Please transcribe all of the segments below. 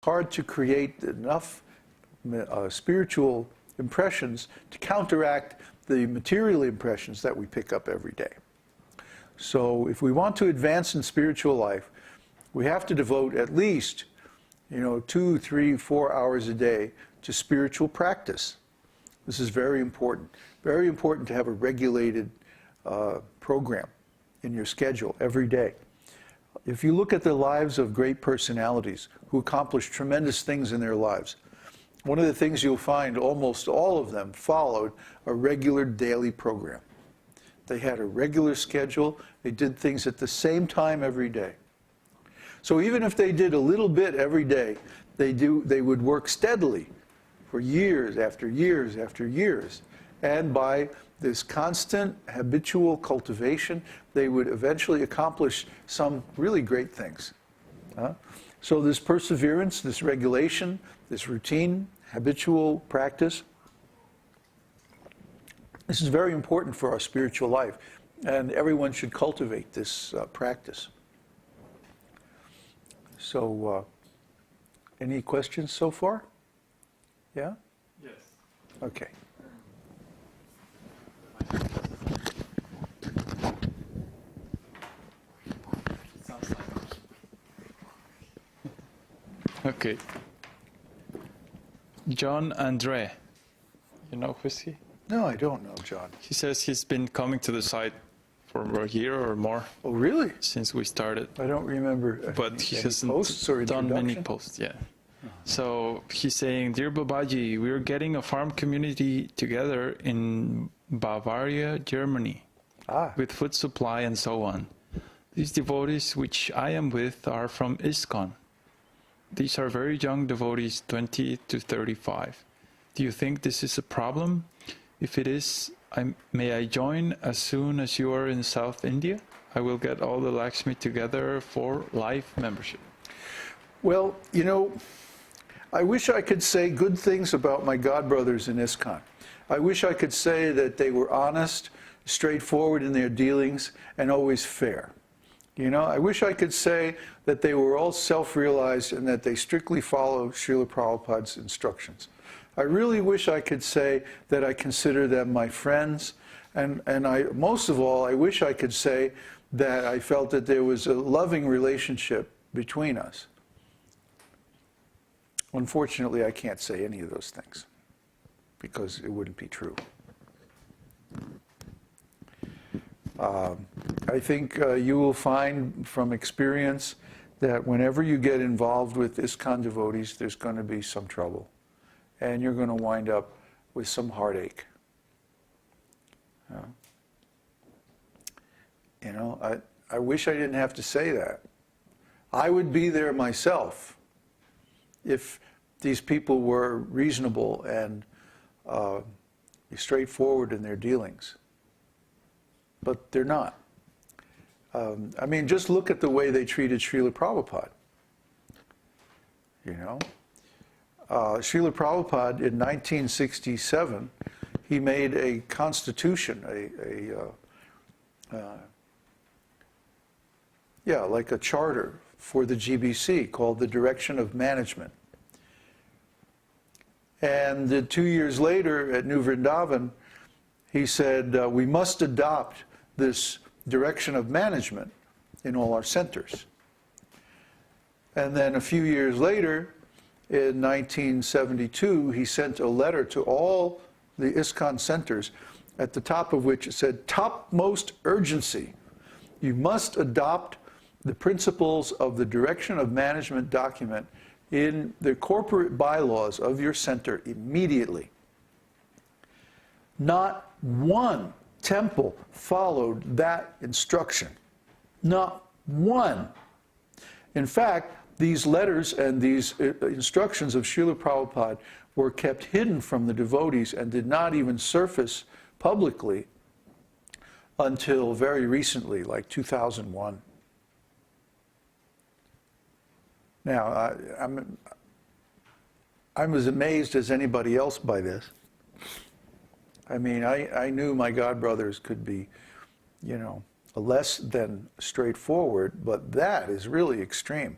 hard to create enough spiritual impressions to counteract the material impressions that we pick up every day. So if we want to advance in spiritual life, we have to devote at least 2, 3, 4 hours a day to spiritual practice. This is very important. Very important to have a regulated program in your schedule every day. If you look at the lives of great personalities who accomplished tremendous things in their lives, one of the things you'll find, almost all of them followed a regular daily program. They had a regular schedule. They did things at the same time every day. So even if they did a little bit every day, they would work steadily for years after years after years. And by this constant habitual cultivation, they would eventually accomplish some really great things. So this perseverance, this regulation, this routine, habitual practice, this is very important for our spiritual life, and everyone should cultivate this practice. So, any questions so far? Yeah? Yes. Okay. Sounds like. Okay. John Andre. You know who's he? No, I don't know, John. He says he's been coming to the site for a year or more. Oh, really? Since we started. I don't remember. But he hasn't done many posts, yeah. So he's saying, Dear Babaji, we're getting a farm community together in Bavaria, Germany, with food supply and so on. These devotees which I am with are from ISKCON. These are very young devotees, 20 to 35. Do you think this is a problem? If it is, may I join as soon as you are in South India? I will get all the Lakshmi together for life membership. Well, I wish I could say good things about my godbrothers in ISKCON. I wish I could say that they were honest, straightforward in their dealings, and always fair. I wish I could say that they were all self-realized and that they strictly follow Srila Prabhupada's instructions. I really wish I could say that I consider them my friends, and most of all, I wish I could say that I felt that there was a loving relationship between us. Unfortunately, I can't say any of those things, because it wouldn't be true. I think you will find from experience that whenever you get involved with ISKCON devotees, there's going to be some trouble. And you're going to wind up with some heartache. I wish I didn't have to say that. I would be there myself if these people were reasonable and straightforward in their dealings. But they're not. Just look at the way they treated Srila Prabhupada. Srila Prabhupada in 1967, he made a constitution, like a charter for the GBC called the Direction of Management. And 2 years later at New Vrindavan, he said, we must adopt this direction of management in all our centers. And then a few years later, in 1972, he sent a letter to all the ISKCON centers, at the top of which it said, topmost urgency. You must adopt the principles of the direction of management document in the corporate bylaws of your center immediately. Not one temple followed that instruction. Not one. In fact, these letters and these instructions of Srila Prabhupada were kept hidden from the devotees and did not even surface publicly until very recently, like 2001. Now, I'm as amazed as anybody else by this. I knew my godbrothers could be, less than straightforward, but that is really extreme.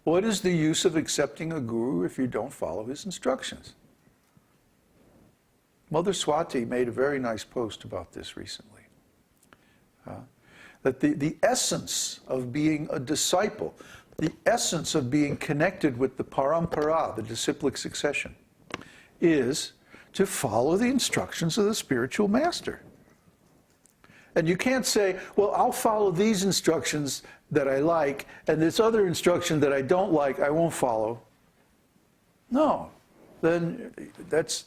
What is the use of accepting a guru if you don't follow his instructions? Mother Swati made a very nice post about this recently. That the essence of being a disciple, the essence of being connected with the parampara, the disciplic succession, is to follow the instructions of the spiritual master. And you can't say, well, I'll follow these instructions that I like, and this other instruction that I don't like, I won't follow. No, then that's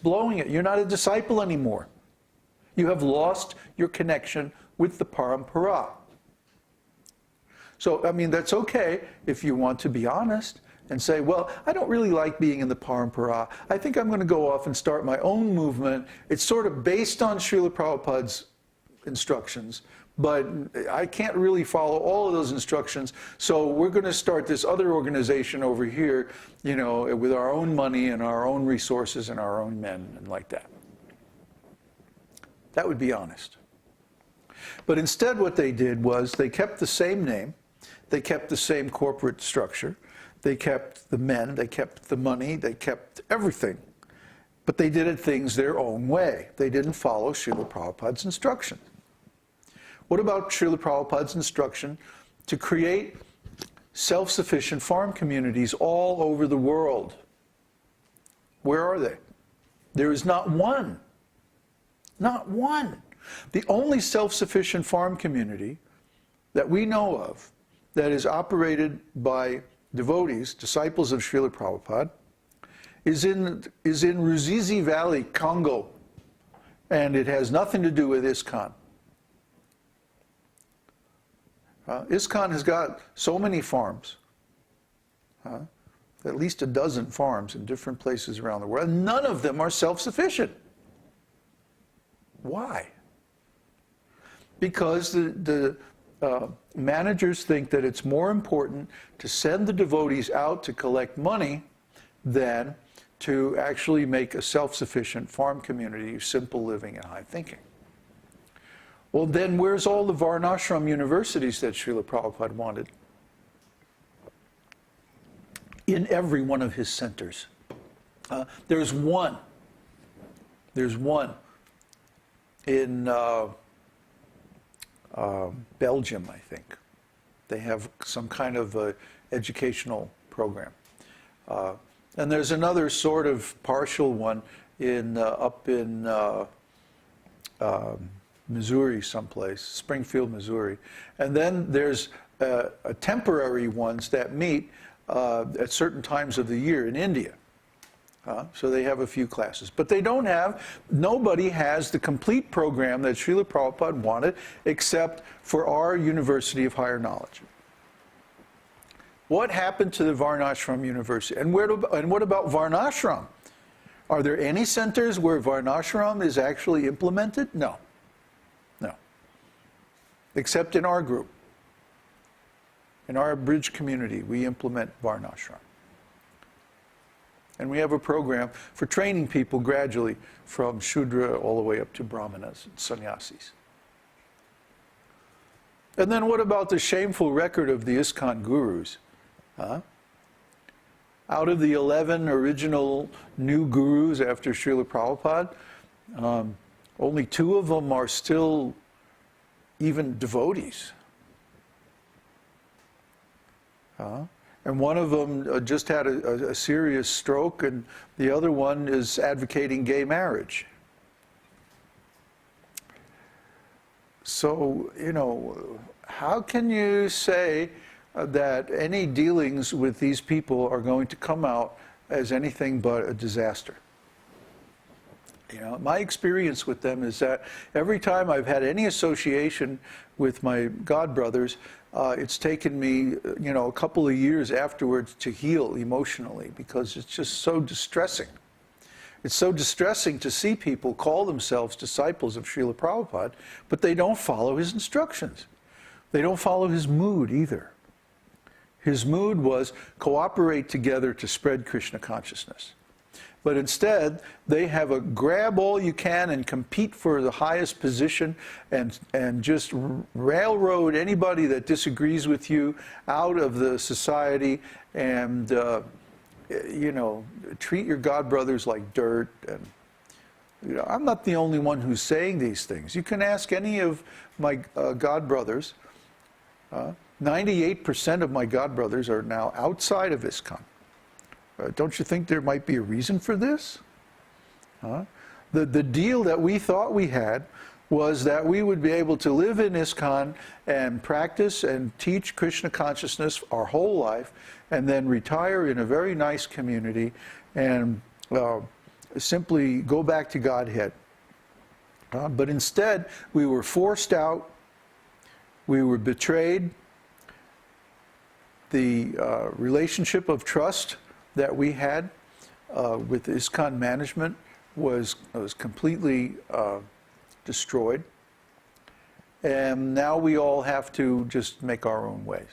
blowing it. You're not a disciple anymore. You have lost your connection with the parampara. So, I mean, that's okay if you want to be honest and say, well, I don't really like being in the parampara. I think I'm going to go off and start my own movement. It's sort of based on Srila Prabhupada's instructions, but I can't really follow all of those instructions, so we're going to start this other organization over here, you know, with our own money and our own resources and our own men and like that. That would be honest. But instead what they did was they kept the same name, they kept the same corporate structure, they kept the men, they kept the money, they kept everything. But they did things their own way. They didn't follow Srila Prabhupada's instruction. What about Srila Prabhupada's instruction to create self-sufficient farm communities all over the world? Where are they? There is not one. Not one. The only self-sufficient farm community that we know of that is operated by devotees, disciples of Srila Prabhupada, is in Ruzizi Valley, Congo, and it has nothing to do with ISKCON. ISKCON has got so many farms, at least a dozen farms in different places around the world, and none of them are self-sufficient. Why? Because the managers think that it's more important to send the devotees out to collect money than to actually make a self-sufficient farm community of simple living and high thinking. Well, then where's all the Varnashram universities that Srila Prabhupada wanted? In every one of his centers. There's one. There's one in Belgium, I think. They have some kind of educational program. And there's another sort of partial one up in Missouri someplace, Springfield, Missouri. And then there's temporary ones that meet at certain times of the year in India. So they have a few classes. But they don't have, nobody has the complete program that Srila Prabhupada wanted except for our University of Higher Knowledge. What happened to the Varnashram University? And what about Varnashram? Are there any centers where Varnashram is actually implemented? No. No. Except in our group. In our bridge community, we implement Varnashram. And we have a program for training people gradually from Shudra all the way up to Brahmanas and Sannyasis. And then what about the shameful record of the ISKCON gurus? Out of the 11 original new gurus after Srila Prabhupada, only 2 of them are still even devotees. And one of them just had a serious stroke, and the other one is advocating gay marriage. So, you know, how can you say that any dealings with these people are going to come out as anything but a disaster? You know, my experience with them is that every time I've had any association with my god brothers, it's taken me, you know, a couple of years afterwards to heal emotionally, because it's just so distressing. It's so distressing to see people call themselves disciples of Srila Prabhupada, but they don't follow his instructions. They don't follow his mood either. His mood was cooperate together to spread Krishna consciousness. But instead, they have a grab all you can and compete for the highest position and just railroad anybody that disagrees with you out of the society and, you know, treat your god brothers like dirt. And, you know, I'm not the only one who's saying these things. You can ask any of my god brothers. 98% of my god brothers are now outside of ISKCON. Don't you think there might be a reason for this? The deal that we thought we had was that we would be able to live in ISKCON and practice and teach Krishna consciousness our whole life, and then retire in a very nice community and simply go back to Godhead. But instead, we were forced out, we were betrayed, the relationship of trust that we had with ISKCON management was completely destroyed. And now we all have to just make our own ways.